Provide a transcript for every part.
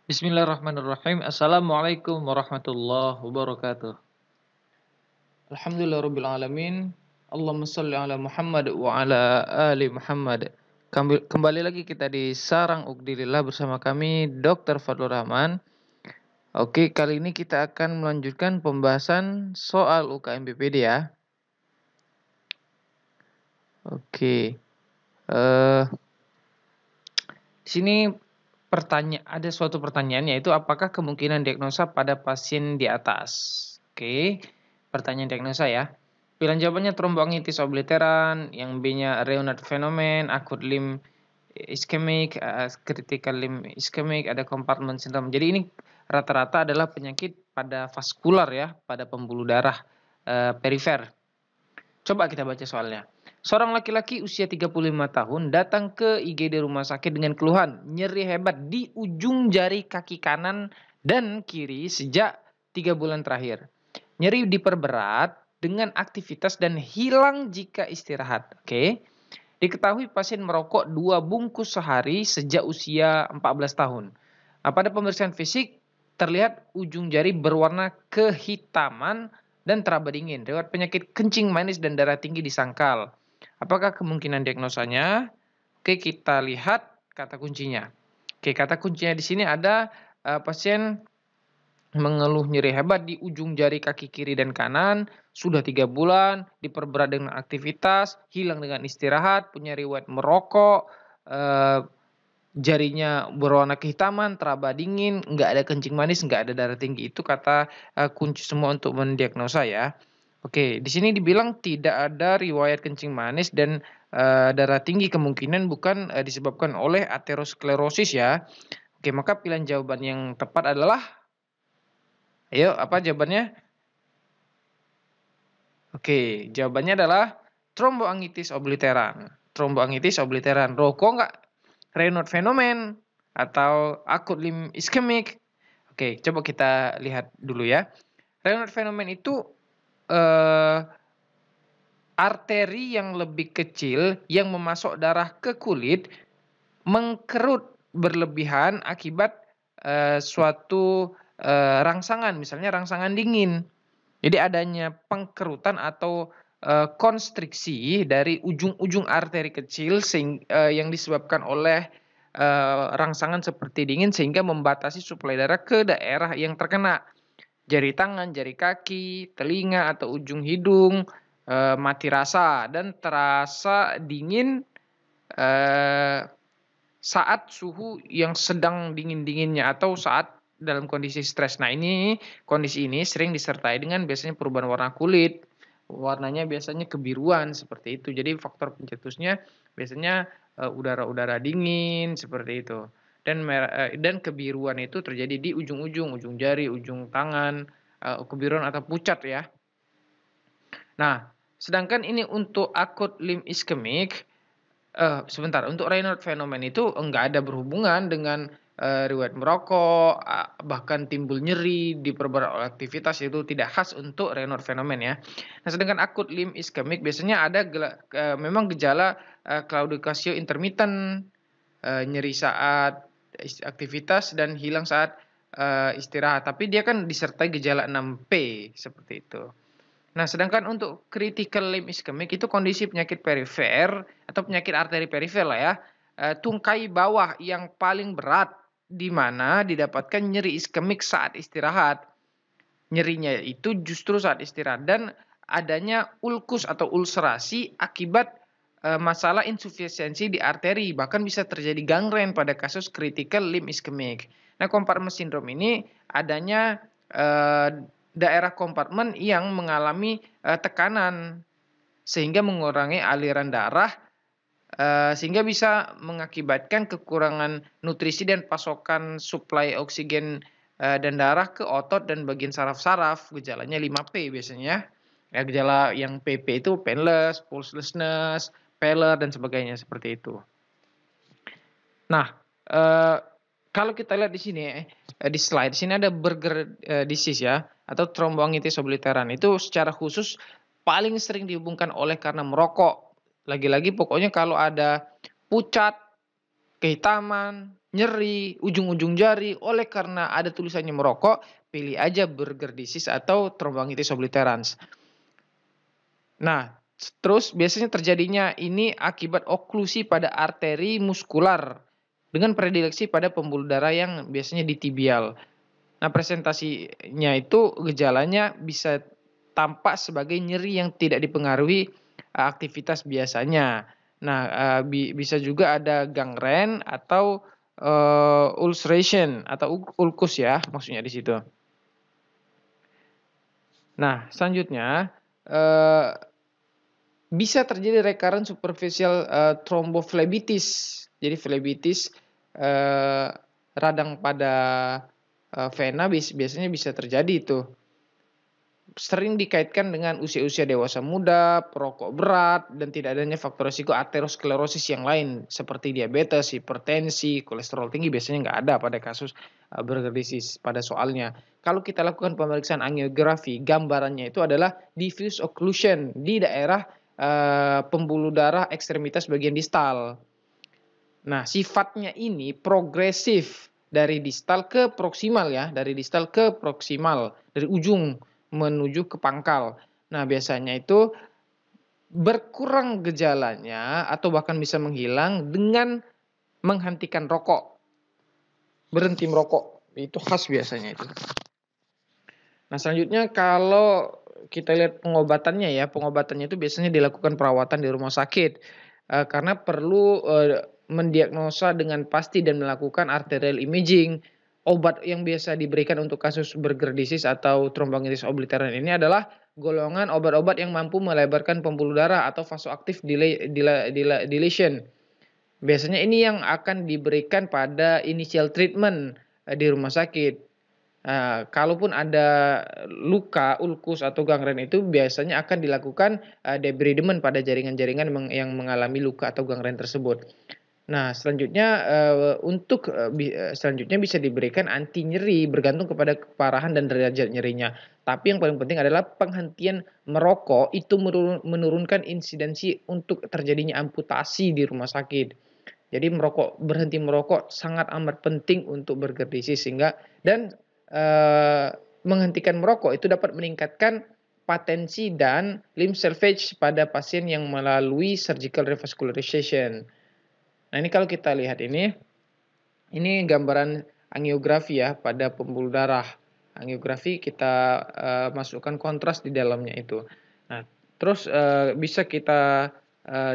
Bismillahirrahmanirrahim. Assalamualaikum warahmatullahi wabarakatuh. Alhamdulillahirrabbilalamin. Allahumma salli ala Muhammad wa ala ali Muhammad. Kembali lagi kita di Sarang Ukdilillah bersama kami Dr. Fadlur Rahman. Oke, kali ini kita akan melanjutkan pembahasan soal UKM BPD ya. Oke. Di sini ada suatu pertanyaan, yaitu apakah kemungkinan diagnosa pada pasien di atas? Oke, pertanyaan diagnosa ya. Pilihan jawabannya tromboangitis obliteran, yang B-nya Raynaud phenomenon, acute limb ischemic, critical limb ischemic, ada compartment syndrome. Jadi ini rata-rata adalah penyakit pada vaskular ya, pada pembuluh darah perifer. Coba kita baca soalnya. Seorang laki-laki usia 35 tahun datang ke IGD rumah sakit dengan keluhan nyeri hebat di ujung jari kaki kanan dan kiri sejak 3 bulan terakhir. Nyeri diperberat dengan aktivitas dan hilang jika istirahat. Oke. Diketahui pasien merokok 2 bungkus sehari sejak usia 14 tahun. Nah, pada pemeriksaan fisik terlihat ujung jari berwarna kehitaman dan teraba dingin. Riwayat penyakit kencing manis dan darah tinggi di sangkal. Apakah kemungkinan diagnosanya? Oke, kita lihat kata kuncinya. Oke, kata kuncinya di sini ada pasien mengeluh nyeri hebat di ujung jari kaki kiri dan kanan, sudah 3 bulan, diperberat dengan aktivitas, hilang dengan istirahat, punya riwayat merokok, jarinya berwarna kehitaman, teraba dingin, nggak ada kencing manis, nggak ada darah tinggi. Itu kata kunci semua untuk mendiagnosa ya. Oke, di sini dibilang tidak ada riwayat kencing manis dan darah tinggi, kemungkinan bukan disebabkan oleh aterosklerosis ya. Oke, maka pilihan jawaban yang tepat adalah, ayo apa jawabannya? Oke, jawabannya adalah tromboangitis obliteran. Tromboangitis obliteran. Rokok nggak? Raynaud phenomenon atau acute limb ischemic. Oke, coba kita lihat dulu ya. Raynaud phenomenon itu arteri yang lebih kecil yang memasok darah ke kulit mengkerut berlebihan akibat suatu rangsangan, misalnya rangsangan dingin. Jadi adanya pengkerutan atau konstriksi dari ujung-ujung arteri kecil yang disebabkan oleh rangsangan seperti dingin sehingga membatasi suplai darah ke daerah yang terkena. Jari tangan, jari kaki, telinga atau ujung hidung mati rasa dan terasa dingin saat suhu yang sedang dingin-dinginnya atau saat dalam kondisi stres. Nah, kondisi ini sering disertai dengan biasanya perubahan warna kulit. Warnanya biasanya kebiruan seperti itu. Jadi faktor pencetusnya biasanya udara-udara dingin seperti itu. Dan kebiruan itu terjadi di ujung jari, ujung tangan, kebiruan atau pucat ya. Nah, sedangkan ini untuk acute limb ischemic, untuk Raynaud phenomenon itu enggak ada berhubungan dengan riwayat merokok, bahkan timbul nyeri diperberat oleh aktivitas, itu tidak khas untuk Raynaud phenomenon ya. Nah, sedangkan acute limb ischemic biasanya ada memang gejala claudication intermittent, nyeri saat aktivitas dan hilang saat istirahat. Tapi dia kan disertai gejala 6P seperti itu. Nah, sedangkan untuk critical limb ischemic itu kondisi penyakit perifer atau penyakit arteri perifer lah ya, tungkai bawah yang paling berat di mana didapatkan nyeri iskemik saat istirahat. Nyerinya itu justru saat istirahat dan adanya ulkus atau ulcerasi akibat masalah insufisiensi di arteri, bahkan bisa terjadi gangren pada kasus critical limb ischemic. Nah, compartment syndrome ini adanya daerah kompartemen yang mengalami tekanan sehingga mengurangi aliran darah sehingga bisa mengakibatkan kekurangan nutrisi dan pasokan suplai oksigen dan darah ke otot dan bagian saraf-saraf. Gejalanya 5P biasanya. Ya, gejala yang PP itu painless, pulselessness, pallor dan sebagainya seperti itu. Nah, kalau kita lihat di sini di slide, di sini ada Berger disease ya, atau tromboangitis obliteran. Itu secara khusus paling sering dihubungkan oleh karena merokok. Lagi-lagi pokoknya kalau ada pucat, kehitaman, nyeri, ujung-ujung jari, oleh karena ada tulisannya merokok, pilih aja burger disease atau thromboangitis obliterans. Nah, terus biasanya terjadinya ini akibat oklusi pada arteri muskular dengan predileksi pada pembuluh darah yang biasanya di tibial. Nah, presentasinya itu gejalanya bisa tampak sebagai nyeri yang tidak dipengaruhi aktivitas biasanya. Nah, bisa juga ada gangren atau ulceration atau ulkus ya, maksudnya di situ. Nah, selanjutnya bisa terjadi recurrent superficial thrombophlebosis. Jadi phlebitis radang pada vena biasanya bisa terjadi itu. Sering dikaitkan dengan usia-usia dewasa muda, perokok berat, dan tidak adanya faktor risiko aterosklerosis yang lain seperti diabetes, hipertensi, kolesterol tinggi biasanya nggak ada pada kasus burger disease pada soalnya. Kalau kita lakukan pemeriksaan angiografi, gambarannya itu adalah diffuse occlusion di daerah pembuluh darah ekstremitas bagian distal. Nah, sifatnya ini progresif dari distal ke proksimal ya, dari distal ke proksimal, dari ujung menuju ke pangkal. Nah, biasanya itu berkurang gejalanya atau bahkan bisa menghilang dengan menghentikan rokok. Berhenti merokok, itu khas biasanya itu. Nah, selanjutnya kalau kita lihat pengobatannya ya, pengobatannya itu biasanya dilakukan perawatan di rumah sakit. Karena perlu mendiagnosa dengan pasti dan melakukan arterial imaging. Obat yang biasa diberikan untuk kasus burger disease atau thromboangitis obliterans ini adalah golongan obat-obat yang mampu melebarkan pembuluh darah atau vasoactive dilation. Biasanya ini yang akan diberikan pada initial treatment di rumah sakit. Kalaupun ada luka, ulkus atau gangren itu biasanya akan dilakukan debridement pada jaringan-jaringan yang mengalami luka atau gangren tersebut. Nah, selanjutnya selanjutnya bisa diberikan anti nyeri bergantung kepada keparahan dan derajat nyerinya. Tapi yang paling penting adalah penghentian merokok itu menurunkan insidensi untuk terjadinya amputasi di rumah sakit. Jadi berhenti merokok sangat amat penting untuk burger disease dan menghentikan merokok itu dapat meningkatkan patensi dan limb salvage pada pasien yang melalui surgical revascularization. Nah, ini kalau kita lihat ini gambaran angiografi ya pada pembuluh darah. Angiografi kita masukkan kontras di dalamnya itu. Nah, terus bisa kita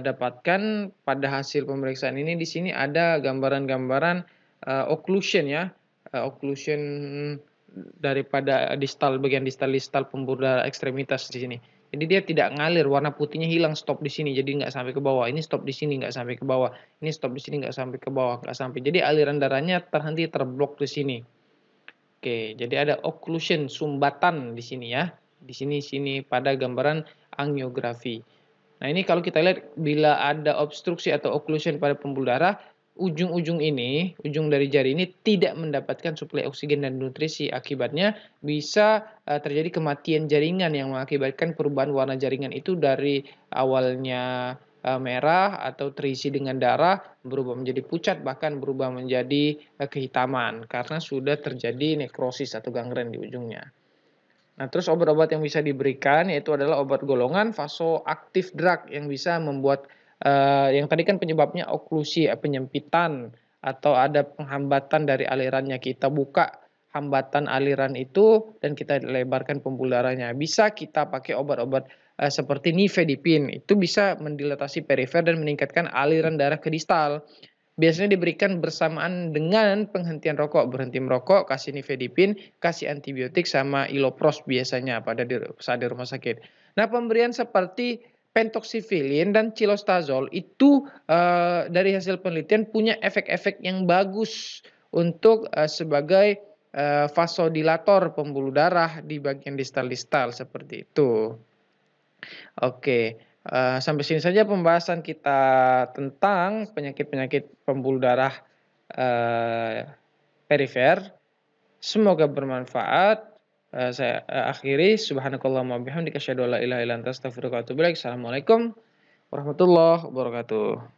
dapatkan pada hasil pemeriksaan ini di sini ada gambaran-gambaran occlusion ya, occlusion daripada bagian distal pembuluh darah ekstremitas di sini. Jadi dia tidak ngalir, warna putihnya hilang, stop di sini, jadi nggak sampai ke bawah. Ini stop di sini, nggak sampai ke bawah. Ini stop di sini, nggak sampai ke bawah, nggak sampai. Jadi aliran darahnya terhenti, terblok di sini. Oke, jadi ada occlusion, sumbatan di sini ya. Di sini pada gambaran angiografi. Nah, ini kalau kita lihat bila ada obstruksi atau occlusion pada pembuluh darah, ujung dari jari ini tidak mendapatkan suplai oksigen dan nutrisi. Akibatnya bisa terjadi kematian jaringan yang mengakibatkan perubahan warna jaringan itu dari awalnya merah atau terisi dengan darah berubah menjadi pucat, bahkan berubah menjadi kehitaman karena sudah terjadi nekrosis atau gangren di ujungnya. Nah, terus obat-obat yang bisa diberikan yaitu adalah obat golongan vasoactive drug yang bisa membuat yang tadi kan penyebabnya oklusi, penyempitan atau ada penghambatan dari alirannya. Kita buka hambatan aliran itu dan kita lebarkan pembuluh darahnya. Bisa kita pakai obat-obat seperti nifedipin. Itu bisa mendilatasi perifer dan meningkatkan aliran darah ke distal. Biasanya diberikan bersamaan dengan penghentian rokok. Berhenti merokok, kasih nifedipin, kasih antibiotik sama ilopros biasanya saat di rumah sakit. Nah, pemberian seperti pentoxifilin dan cilostazol itu dari hasil penelitian punya efek-efek yang bagus untuk sebagai vasodilator pembuluh darah di bagian distal-distal seperti itu. Oke, sampai sini saja pembahasan kita tentang penyakit-penyakit pembuluh darah perifer. Semoga bermanfaat. Saya akhiri. Subhanakallahumma bihamdika asyhadu an la ilaha illa anta astaghfiruka wa atubu ilaik. Assalamualaikum warahmatullahi wabarakatuh.